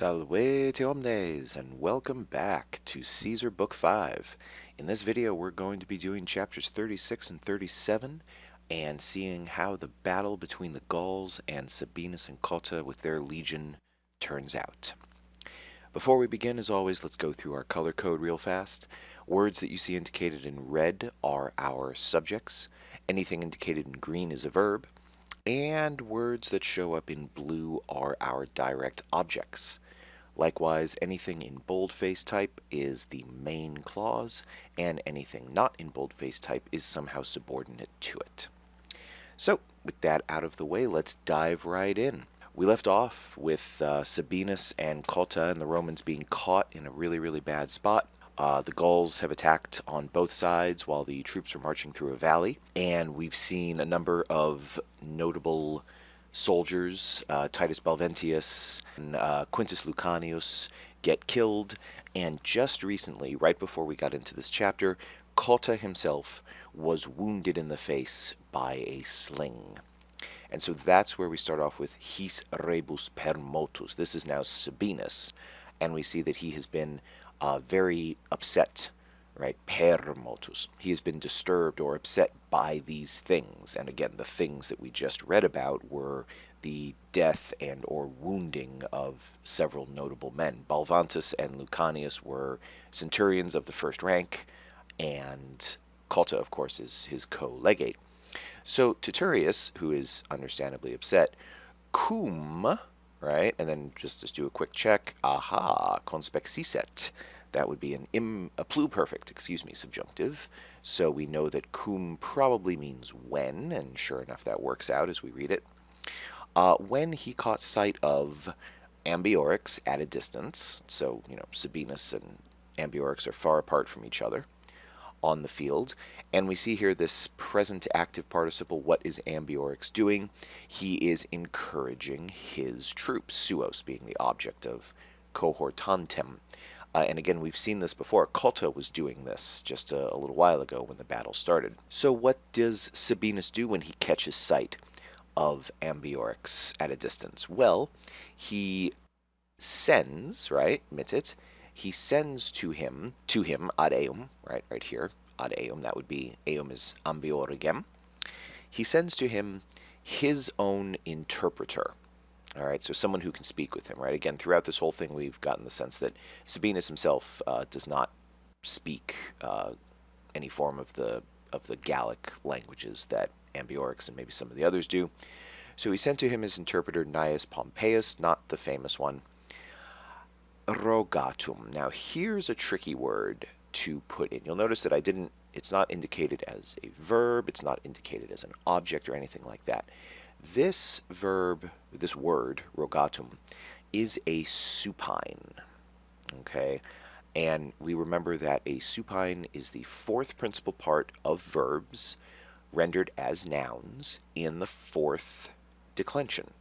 Salvete omnes, and welcome back to Caesar Book 5. In this video, we're going to be doing chapters 36 and 37, and seeing how the battle between the Gauls and Sabinus and Cotta with their legion turns out. Before we begin, as always, let's go through our color code real fast. Words that you see indicated in red are our subjects. Anything indicated in green is a verb. And words that show up in blue are our direct objects. Likewise, anything in boldface type is the main clause, and anything not in boldface type is somehow subordinate to it. So, with that out of the way, let's dive right in. We left off with Sabinus and Cotta and the Romans being caught in a really bad spot. The Gauls have attacked on both sides while the troops are marching through a valley, and we've seen a number of notable soldiers, Titus Belventius and Quintus Lucanius, get killed, and just recently, right before we got into this chapter, Cotta himself was wounded in the face by a sling. And so that's where we start off with his rebus per motus. This is now Sabinus, and we see that he has been very upset, right? Per motus. He has been disturbed or upset by these things. And again, the things that we just read about were the death and or wounding of several notable men. Balvantus and Lucanius were centurions of the first rank, and Cotta, of course, is his co-legate. So Titurius, who is understandably upset, cum, right? And then just do a quick check. Aha, conspexisset. That would be a pluperfect, subjunctive. So we know that cum probably means when, and sure enough, that works out as we read it. When he caught sight of Ambiorix at a distance, so, Sabinus and Ambiorix are far apart from each other on the field, and we see here this present active participle. What is Ambiorix doing? He is encouraging his troops, suos being the object of cohortantem. And again, we've seen this before. Cotta was doing this just a little while ago when the battle started. So what does Sabinus do when he catches sight of Ambiorix at a distance? Well, he sends, right, mitit, he sends to him ad eum, right here, ad eum, that would be, eum is ambiorigem. He sends to him his own interpreter, all right, so someone who can speak with him, right? Again, throughout this whole thing, we've gotten the sense that Sabinus himself does not speak any form of the Gallic languages that Ambiorix and maybe some of the others do. So he sent to him his interpreter, Gnaeus Pompeius, not the famous one, rogatum. Now here's a tricky word to put in. You'll notice that it's not indicated as a verb, it's not indicated as an object or anything like that. This verb, this word, rogatum, is a supine, okay? And we remember that a supine is the fourth principal part of verbs rendered as nouns in the fourth declension.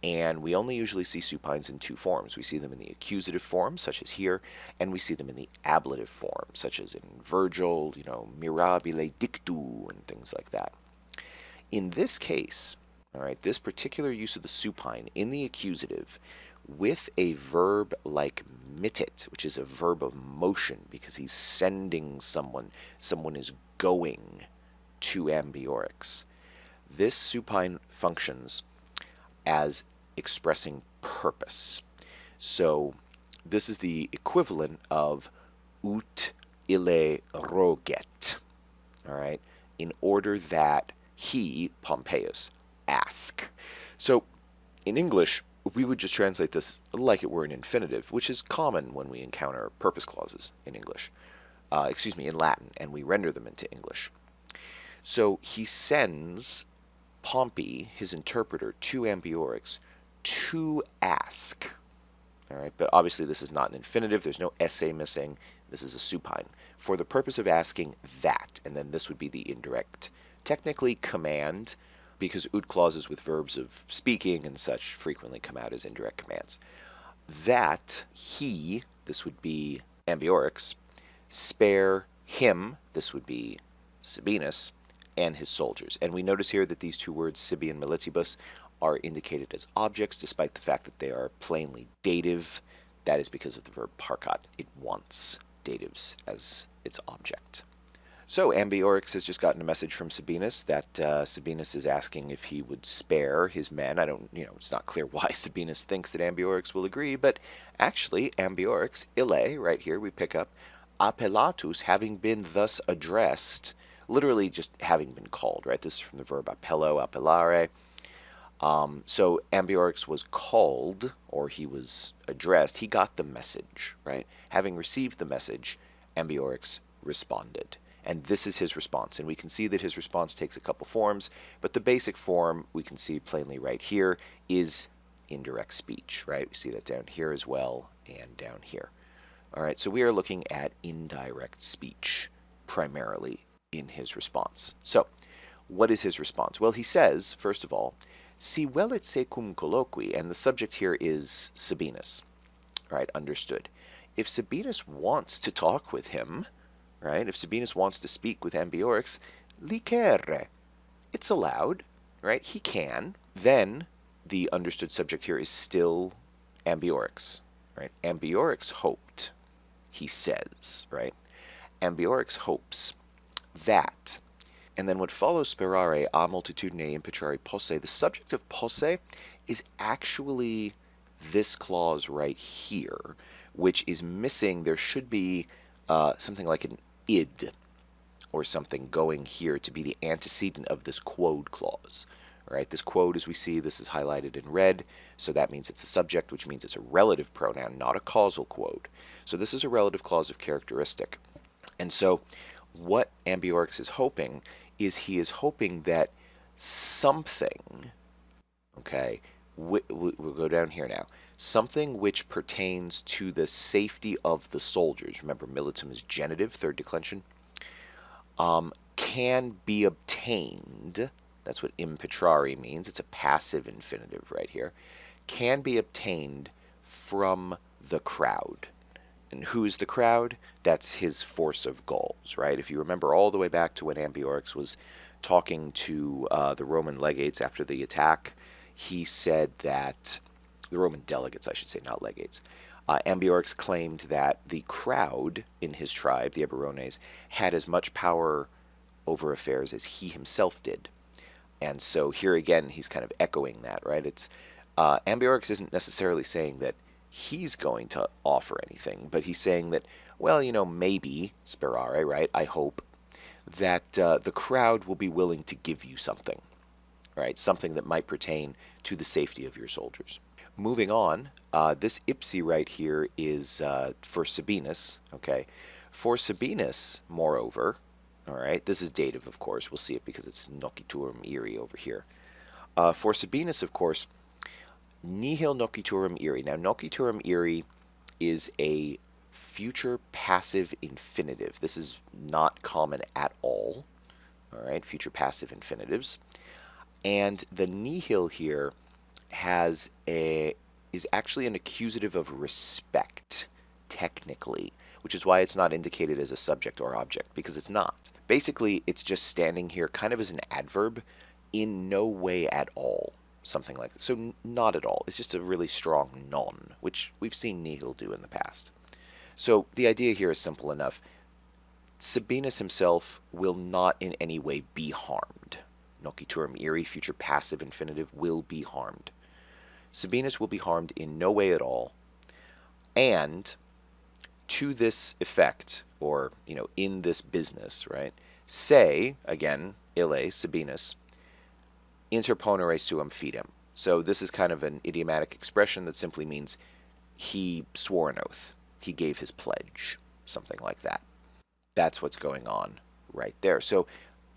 And we only usually see supines in two forms. We see them in the accusative form, such as here, and we see them in the ablative form, such as in Virgil, mirabile dictu, and things like that. In this case, all right, this particular use of the supine in the accusative with a verb like mittit, which is a verb of motion because he's sending someone is going to Ambiorix. This supine functions as expressing purpose. So this is the equivalent of ut ille roget, all right, in order that he, Pompeius, ask. So in English, we would just translate this like it were an infinitive, which is common when we encounter purpose clauses in English, in Latin, and we render them into English. So he sends Pompey, his interpreter, to Ambiorix to ask. All right, but obviously this is not an infinitive. There's no essay missing. This is a supine. For the purpose of asking that, and then this would be the indirect, technically command, because ut clauses with verbs of speaking and such frequently come out as indirect commands. That he, this would be Ambiorix, spare him, this would be Sabinus, and his soldiers. And we notice here that these two words, sibi and militibus, are indicated as objects despite the fact that they are plainly dative. That is because of the verb parkat. It wants datives as its object. So Ambiorix has just gotten a message from Sabinus that Sabinus is asking if he would spare his men. It's not clear why Sabinus thinks that Ambiorix will agree, but actually Ambiorix, ille, right here we pick up, appellatus, having been thus addressed, literally just having been called, right? This is from the verb appello, appellare. So Ambiorix was called, or he was addressed. He got the message, right? Having received the message, Ambiorix responded. And this is his response. And we can see that his response takes a couple forms, but the basic form we can see plainly right here is indirect speech, right? We see that down here as well and down here. All right, so we are looking at indirect speech primarily in his response. So what is his response? Well, he says, first of all, si velit se cum colloqui, and the subject here is Sabinus, right? Understood. If Sabinus wants to talk with him, right? If Sabinus wants to speak with Ambiorix, licere, it's allowed, right? He can. Then the understood subject here is still Ambiorix, right? Ambiorix hoped, he says, right? Ambiorix hopes that, and then what follows sperare a multitudine impetrare posse, the subject of posse is actually this clause right here, which is missing. There should be something like an id or something going here to be the antecedent of this quod clause. All right, this quod, as we see, this is highlighted in red, so that means it's a subject, which means it's a relative pronoun, not a causal quod. So this is a relative clause of characteristic. And so what Ambiorix is hoping is he is hoping that something, okay, we'll go down here now, something which pertains to the safety of the soldiers, remember militum is genitive, third declension, can be obtained. That's what impetrare means. It's a passive infinitive right here. Can be obtained from the crowd. And who's the crowd? That's his force of Gauls, right? If you remember all the way back to when Ambiorix was talking to the Roman legates after the attack, he said that, the Roman delegates, I should say, not legates, Ambiorix claimed that the crowd in his tribe, the Eburones, had as much power over affairs as he himself did. And so here again, he's kind of echoing that, right? It's Ambiorix isn't necessarily saying that he's going to offer anything, but he's saying that, well, maybe, sperare, right, I hope, that the crowd will be willing to give you something, right? Something that might pertain to the safety of your soldiers. Moving on, this ipsi right here is for Sabinus, okay? For Sabinus, moreover, all right, this is dative, of course. We'll see it because it's nociturum iri over here. For Sabinus, of course, nihil nociturum iri. Now, nociturum iri is a future passive infinitive. This is not common at all, right? Future passive infinitives. And the nihil here is actually an accusative of respect, technically, which is why it's not indicated as a subject or object, because it's not. Basically, it's just standing here kind of as an adverb, in no way at all, something like that. So not at all. It's just a really strong non, which we've seen nihil do in the past. So the idea here is simple enough. Sabinus himself will not in any way be harmed. Nociturum iri, future passive infinitive, will be harmed. Sabinus will be harmed in no way at all. And to this effect, or, in this business, right, say, again, ille, Sabinus, interponere suum fidem. So this is kind of an idiomatic expression that simply means he swore an oath. He gave his pledge, something like that. That's what's going on right there. So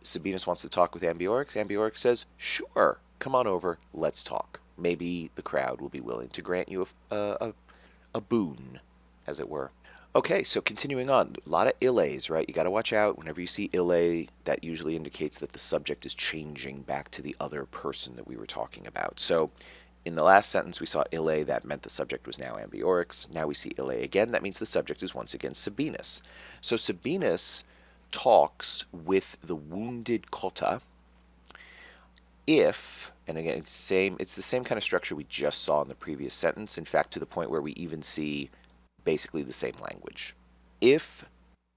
Sabinus wants to talk with Ambiorix. Ambiorix says, sure, come on over, let's talk. Maybe the crowd will be willing to grant you a boon, as it were. Okay, so continuing on, a lot of illes, right? You got to watch out. Whenever you see ille, that usually indicates that the subject is changing back to the other person that we were talking about. So in the last sentence, we saw ille, that meant the subject was now Ambiorix. Now we see ille again, that means the subject is once again Sabinus. So Sabinus talks with the wounded Cotta if, and again, it's the same kind of structure we just saw in the previous sentence, in fact, to the point where we even see basically the same language. If,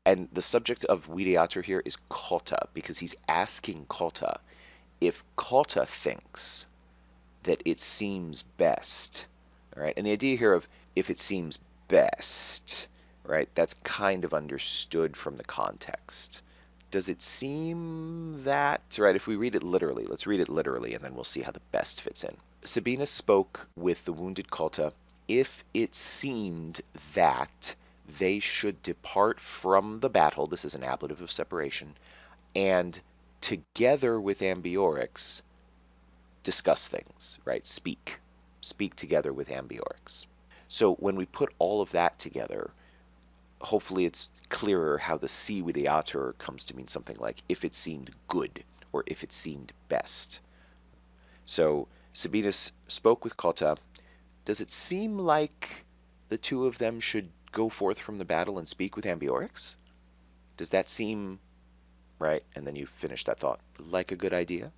and the subject of videator here is kota, because he's asking kota if kota thinks that it seems best, all right? And the idea here of if it seems best, right, that's kind of understood from the context. Does it seem that, right, if we read it literally, let's read it literally, and then we'll see how the best fits in. Sabinus spoke with the wounded Cotta if it seemed that they should depart from the battle, this is an ablative of separation, and together with Ambiorix, discuss things, right? Speak together with Ambiorix. So when we put all of that together, hopefully it's clearer how the si videatur comes to mean something like if it seemed good or if it seemed best. So Sabinus spoke with Cotta. Does it seem like the two of them should go forth from the battle and speak with Ambiorix? Does that seem right? And then you finish that thought like a good idea.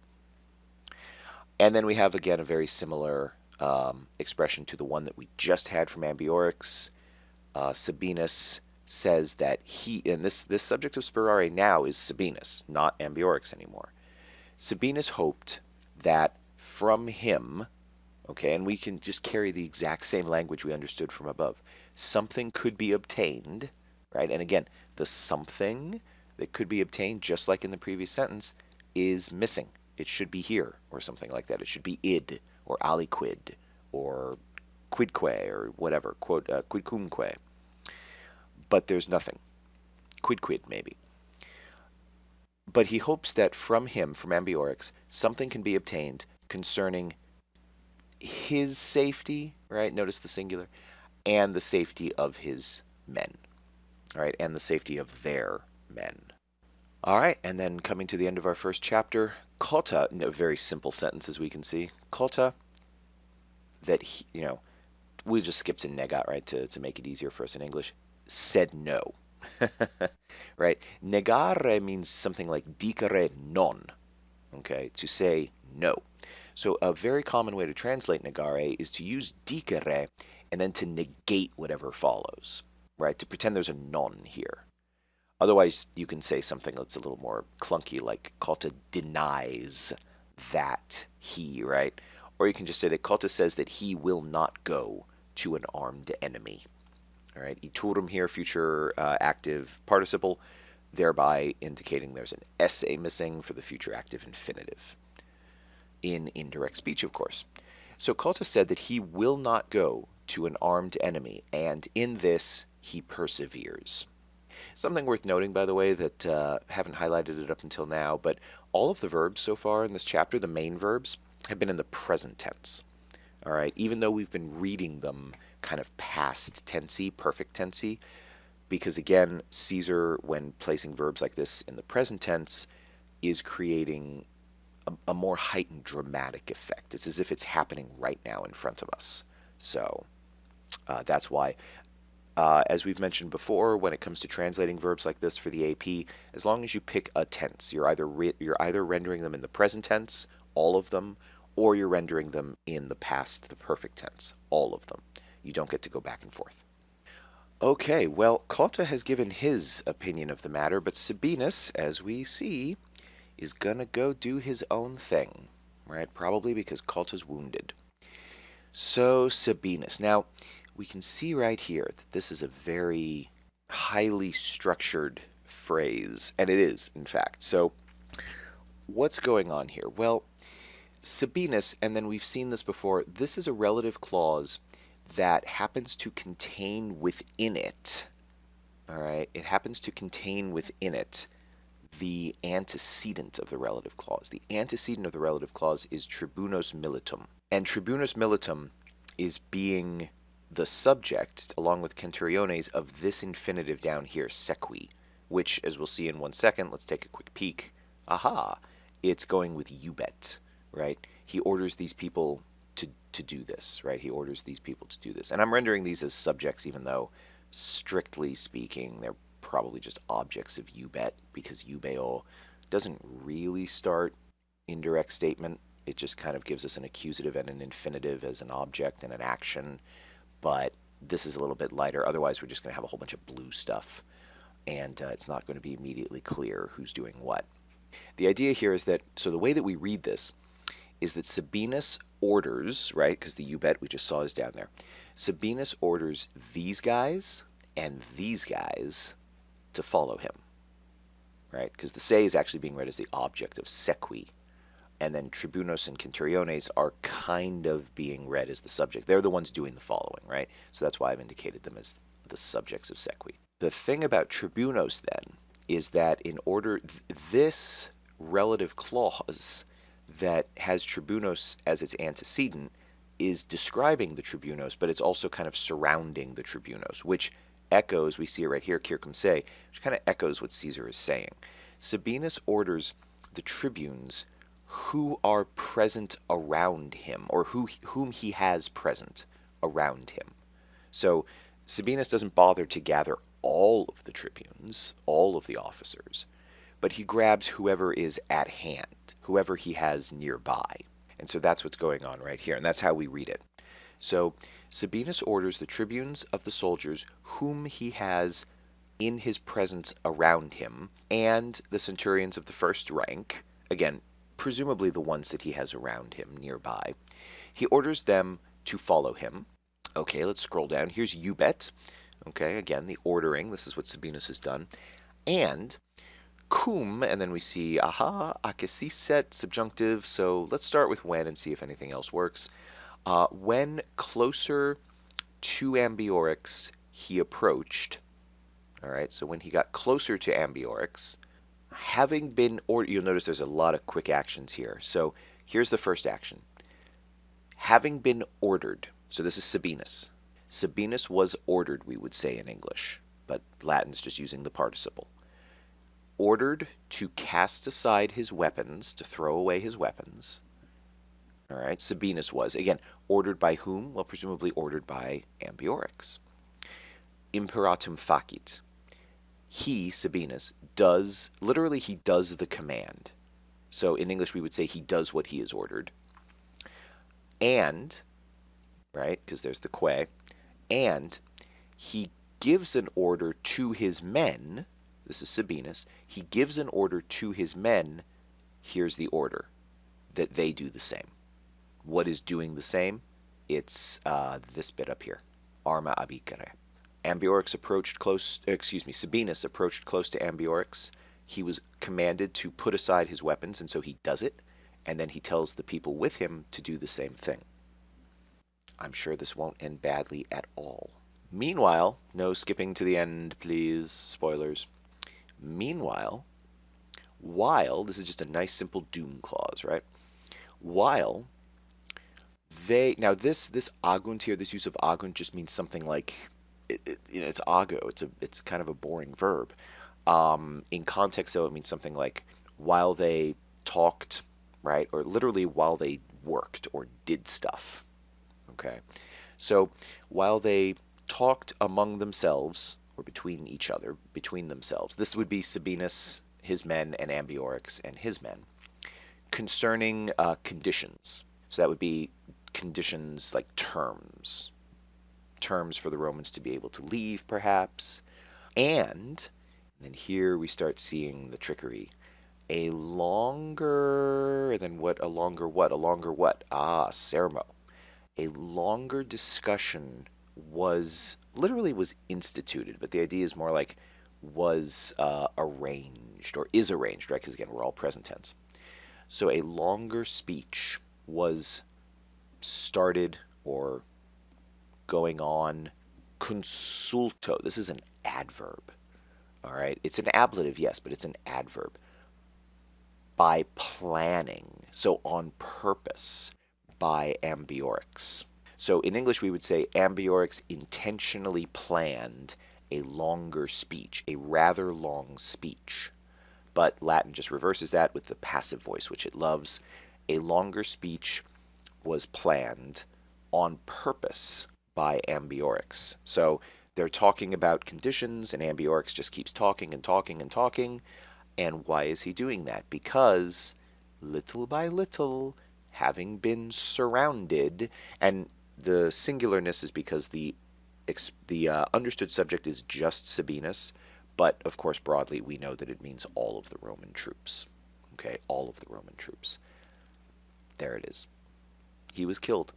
And then we have again a very similar expression to the one that we just had from Ambiorix. Sabinus says that he, and this subject of sperare now is Sabinus, not Ambiorix anymore. Sabinus hoped that from him, okay, and we can just carry the exact same language we understood from above, something could be obtained, right? And again, the something that could be obtained, just like in the previous sentence, is missing. It should be here, or something like that. It should be id, or aliquid, or quidque, or whatever, quidcumque. But there's nothing. Quid, maybe. But he hopes that from him, from Ambiorix, something can be obtained concerning his safety, right? Notice the singular, and the safety of his men, all right, and the safety of their men. All right, and then coming to the end of our first chapter, Cotta, a very simple sentence as we can see, Cotta, that he, we just skipped to negat, right, to make it easier for us in English, said no. Right? Negare means something like dicere non, okay, to say no. So a very common way to translate negare is to use dicere and then to negate whatever follows, right? To pretend there's a non here. Otherwise, you can say something that's a little more clunky, like Cotta denies that he, right? Or you can just say that Cotta says that he will not go to an armed enemy. All right, iturum here, future active participle, thereby indicating there's an SA missing for the future active infinitive. In indirect speech, of course. So Cotta said that he will not go to an armed enemy, and in this he perseveres. Something worth noting, by the way, that haven't highlighted it up until now, but all of the verbs so far in this chapter, the main verbs, have been in the present tense. All right, even though we've been reading them kind of past tensey, perfect tensey, because again, Caesar, when placing verbs like this in the present tense, is creating a more heightened dramatic effect. It's as if it's happening right now in front of us. So that's why, as we've mentioned before, when it comes to translating verbs like this for the AP, as long as you pick a tense, you're either rendering them in the present tense, all of them, or you're rendering them in the past, the perfect tense, all of them. You don't get to go back and forth. Okay, well, Cotta has given his opinion of the matter, but Sabinus, as we see, is gonna go do his own thing, right? Probably because Cotta's wounded. So, Sabinus. Now, we can see right here that this is a very highly structured phrase, and it is, in fact. So, what's going on here? Well, Sabinus, and then we've seen this before, this is a relative clause that happens to contain within it, all right, it happens to contain within it the antecedent of the relative clause. The antecedent of the relative clause is tribunos militum. And tribunos militum is being the subject, along with centuriones, of this infinitive down here, sequi, which, as we'll see in 1 second, let's take a quick peek. Aha! It's going with eubet, right? He orders these people to do this, right? He orders these people to do this. And I'm rendering these as subjects, even though, strictly speaking, they're probably just objects of eubet, because eubeo doesn't really start indirect statement. It just kind of gives us an accusative and an infinitive as an object and an action, but this is a little bit lighter. Otherwise, we're just going to have a whole bunch of blue stuff, and it's not going to be immediately clear who's doing what. The idea here is that, so the way that we read this is that Sabinus orders, right, because the you bet we just saw is down there. Sabinus orders these guys and these guys to follow him, right? Because the se is actually being read as the object of sequi, and then tribunos and centuriones are kind of being read as the subject. They're the ones doing the following, right? So that's why I've indicated them as the subjects of sequi. The thing about tribunos, then, is that in order, this relative clause that has tribunos as its antecedent is describing the tribunos, but it's also kind of surrounding the tribunos, which echoes, we see it right here, circum se, which kind of echoes what Caesar is saying. Sabinus orders the tribunes who are present around him, or whom he has present around him. So Sabinus doesn't bother to gather all of the tribunes, all of the officers, but he grabs whoever is at hand, whoever he has nearby. And so that's what's going on right here, and that's how we read it. So Sabinus orders the tribunes of the soldiers whom he has in his presence around him, and the centurions of the first rank, again, presumably the ones that he has around him nearby. He orders them to follow him. Okay, let's scroll down. Here's you bet. Okay, again, the ordering. This is what Sabinus has done. And cum, and then we see aha, akesiset, subjunctive. So let's start with when and see if anything else works. When closer to Ambiorix, he approached. All right, so when he got closer to Ambiorix, having been ordered, you'll notice there's a lot of quick actions here. So here's the first action. Having been ordered, so this is Sabinus. Sabinus was ordered, we would say in English, but Latin's just using the participle. Ordered to cast aside his weapons, to throw away his weapons. All right, Sabinus was. Again, ordered by whom? Well, presumably ordered by Ambiorix. Imperatum facit. He, Sabinus, does, literally he does the command. So in English we would say he does what he is ordered. And, right, because there's the que, and he gives an order to his men, this is Sabinus, he gives an order to his men, here's the order, that they do the same. What is doing the same? It's this bit up here, arma abicere. Sabinus approached close to Ambiorix. He was commanded to put aside his weapons, and so he does it, and then he tells the people with him to do the same thing. I'm sure this won't end badly at all. Meanwhile, no skipping to the end, please, spoilers. Meanwhile, while, this is just a nice simple doom clause, right? While they, now this agunt here, this use of agunt just means something like, it's ago, it's kind of a boring verb. In context, though, it means something like while they talked, right? Or literally while they worked or did stuff. Okay, so while they talked among themselves, or between each other, between themselves, this would be Sabinus, his men, and Ambiorix and his men, concerning conditions. So that would be conditions like terms for the Romans to be able to leave, perhaps. And then here we start seeing the trickery. A longer, and then what? A longer what? A longer what? Ah, sermo. A longer discussion was instituted, but the idea is more like was arranged, or is arranged, right? Because again, we're all present tense. So a longer speech was started or going on. Consulto. This is an adverb. All right. It's an ablative, yes, but it's an adverb. By planning. So on purpose. By Ambiorix. So in English we would say Ambiorix intentionally planned a longer speech, a rather long speech. But Latin just reverses that with the passive voice, which it loves. A longer speech was planned on purpose by Ambiorix. So they're talking about conditions, and Ambiorix just keeps talking and talking and talking. And why is he doing that? Because little by little, having been surrounded, and the singularness is because the understood subject is just Sabinus, but of course broadly we know that it means all of the Roman troops. Okay, all of the Roman troops. There it is. He was killed,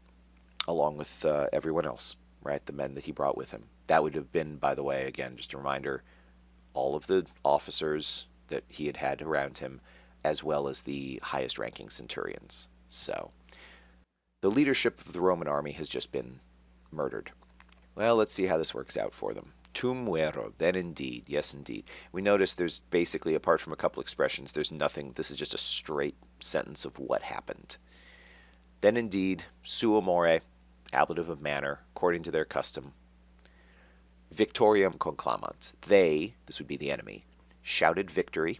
along with everyone else, right? The men that he brought with him. That would have been, by the way, again, just a reminder, all of the officers that he had had around him, as well as the highest ranking centurions. So, the leadership of the Roman army has just been murdered. Well, let's see how this works out for them. Tum muero, then indeed, yes indeed. We notice there's basically, apart from a couple expressions, there's nothing, this is just a straight sentence of what happened. Then indeed, suo more, ablative of manner, according to their custom, victoriam conclamant. They, this would be the enemy, shouted victory,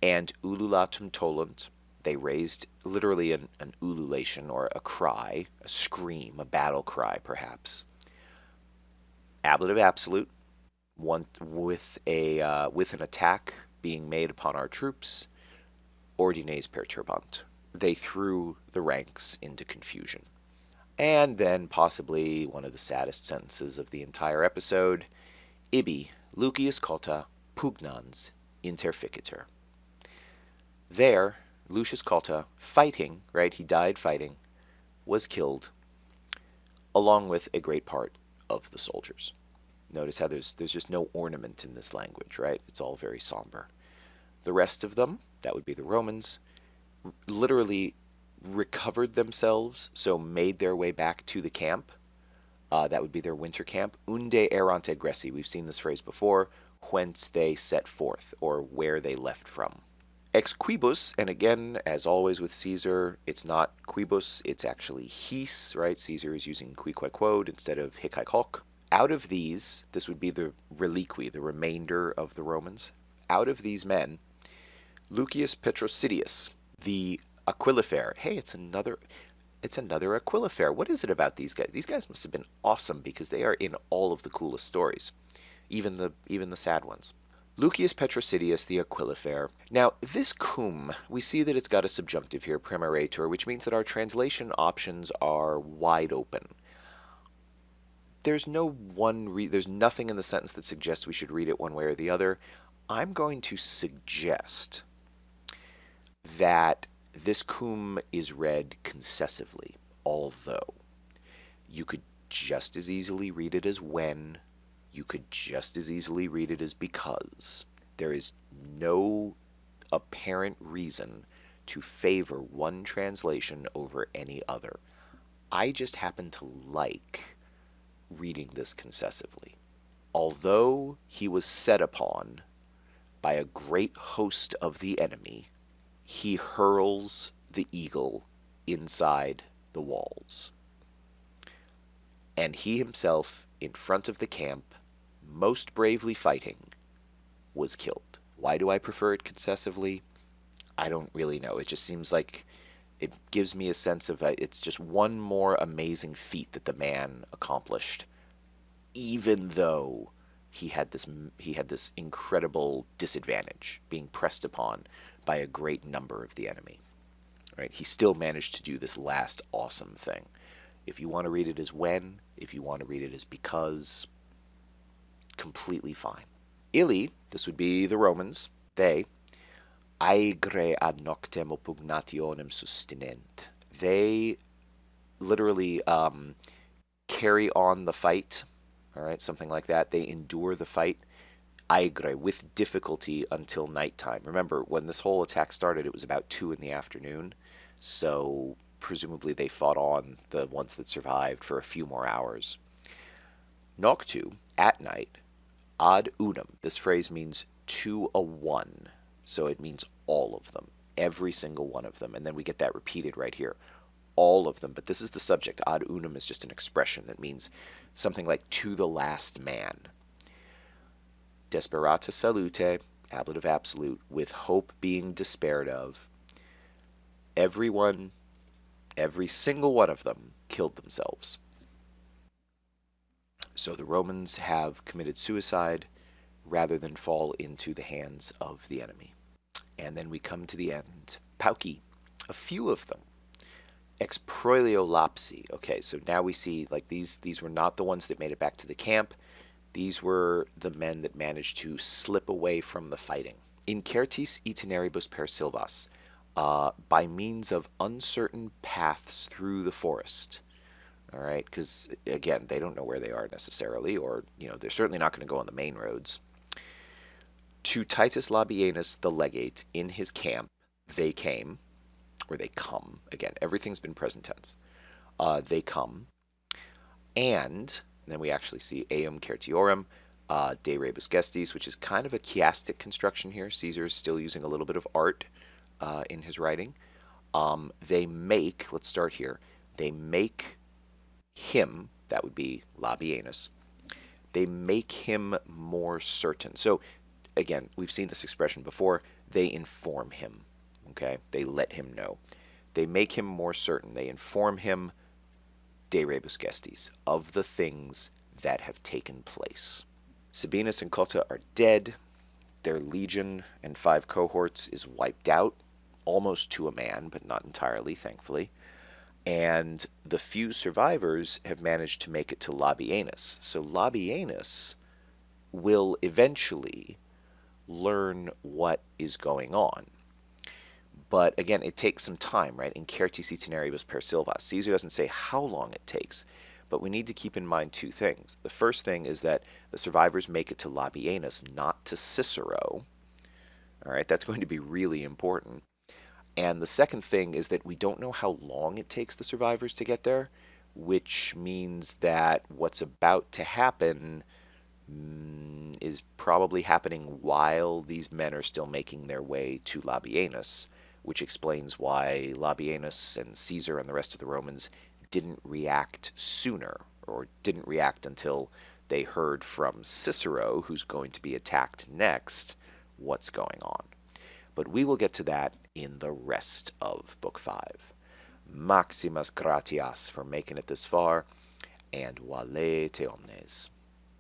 and ululatum tolunt. They raised literally an ululation, or a cry, a scream, a battle cry perhaps. Ablative absolute, one with an attack being made upon our troops, ordines perturbant. They threw the ranks into confusion. And then possibly one of the saddest sentences of the entire episode, ibi Lucius Cotta pugnans interficiter. There, Lucius Cotta, fighting, right, he died fighting, was killed, along with a great part of the soldiers. Notice how there's just no ornament in this language, right? It's all very somber. The rest of them, that would be the Romans, literally recovered themselves, so made their way back to the camp. That would be their winter camp. Unde erant egressi. We've seen this phrase before, whence they set forth, or where they left from. Ex quibus, and again, as always with Caesar, it's not quibus, it's actually his, right? Caesar is using qui quod instead of hic hoc. Out of these, this would be the reliqui, the remainder of the Romans. Out of these men, Lucius Petrosidius, the Aquilifer. Hey, it's another Aquilifer. What is it about these guys? These guys must have been awesome because they are in all of the coolest stories, even the sad ones. Lucius Petrosidius, the Aquilifer. Now, this cum, we see that it's got a subjunctive here, primerator, which means that our translation options are wide open. There's there's nothing in the sentence that suggests we should read it one way or the other. I'm going to suggest that this cum is read concessively, although you could just as easily read it as when, you could just as easily read it as because. There is no apparent reason to favor one translation over any other. I just happen to like reading this concessively. Although he was set upon by a great host of the enemy, he hurls the eagle inside the walls. And he himself, in front of the camp, most bravely fighting, was killed. Why do I prefer it concessively? I don't really know. It just seems like it gives me a sense of it's just one more amazing feat that the man accomplished, even though he had this incredible disadvantage, being pressed upon by a great number of the enemy. Right? He still managed to do this last awesome thing. If you want to read it as when, if you want to read it as because, completely fine. Illi, this would be the Romans, they, aegre ad noctem opugnationem sustinent. They literally carry on the fight, all right, something like that. They endure the fight, aegre, with difficulty until nighttime. Remember, when this whole attack started, it was about 2 in the afternoon, so presumably they fought on, the ones that survived, for a few more hours. Noctu, at night, ad unum. This phrase means to a one, so it means all of them, every single one of them, and then we get that repeated right here, all of them, but this is the subject. Ad unum is just an expression that means something like to the last man. Desperata salute, ablative absolute, with hope being despaired of. Everyone, every single one of them, killed themselves. So the Romans have committed suicide rather than fall into the hands of the enemy. And then we come to the end. Pauci, a few of them. Ex proeliolapsi. Okay, so now we see like these were not the ones that made it back to the camp. These were the men that managed to slip away from the fighting. Incertis itineribus per silvas, by means of uncertain paths through the forest. All right, because again, they don't know where they are necessarily, or they're certainly not going to go on the main roads. To Titus Labienus the legate in his camp, they came, or they come. Again, everything's been present tense. They come, and then we actually see eum certiorum, de rebus gestis, which is kind of a chiastic construction here. Caesar is still using a little bit of art in his writing. They make, let's start here, they make him, that would be Labienus, they make him more certain. So again, we've seen this expression before, they inform him, okay? They let him know. They make him more certain. They inform him, de rebus gestis, of the things that have taken place. Sabinus and Cotta are dead. Their legion and 5 cohorts is wiped out, almost to a man, but not entirely, thankfully. And the few survivors have managed to make it to Labienus. So Labienus will eventually learn what is going on. But again, it takes some time, right? Incertis itineribus per silvas. Caesar doesn't say how long it takes, but we need to keep in mind 2 things. The first thing is that the survivors make it to Labienus, not to Cicero. All right, that's going to be really important. And the second thing is that we don't know how long it takes the survivors to get there, which means that what's about to happen is probably happening while these men are still making their way to Labienus, which explains why Labienus and Caesar and the rest of the Romans didn't react sooner, or didn't react until they heard from Cicero, who's going to be attacked next, what's going on. But we will get to that in the rest of Book 5. Maximus gratias for making it this far, and vale te omnes.